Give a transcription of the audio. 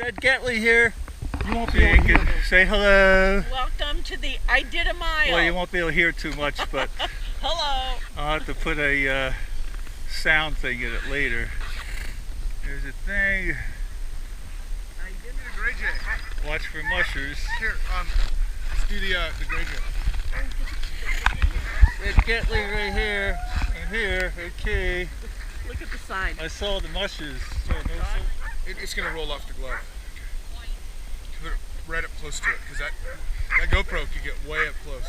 Ed Getley here. You won't be able to hear. Say hello. Welcome to the I Did a Mile. Well, you won't be able to hear too much, but hello. I'll have to put a sound thing in it later. There's a thing. Now you give me the gray jay. Watch for mushers. Here, let's do the gray jay. Ed Getley right here. And here. Okay. Look at the sign. I saw the mushers. It's gonna roll off the glove. Put it right up close to it, because that GoPro could get way up close.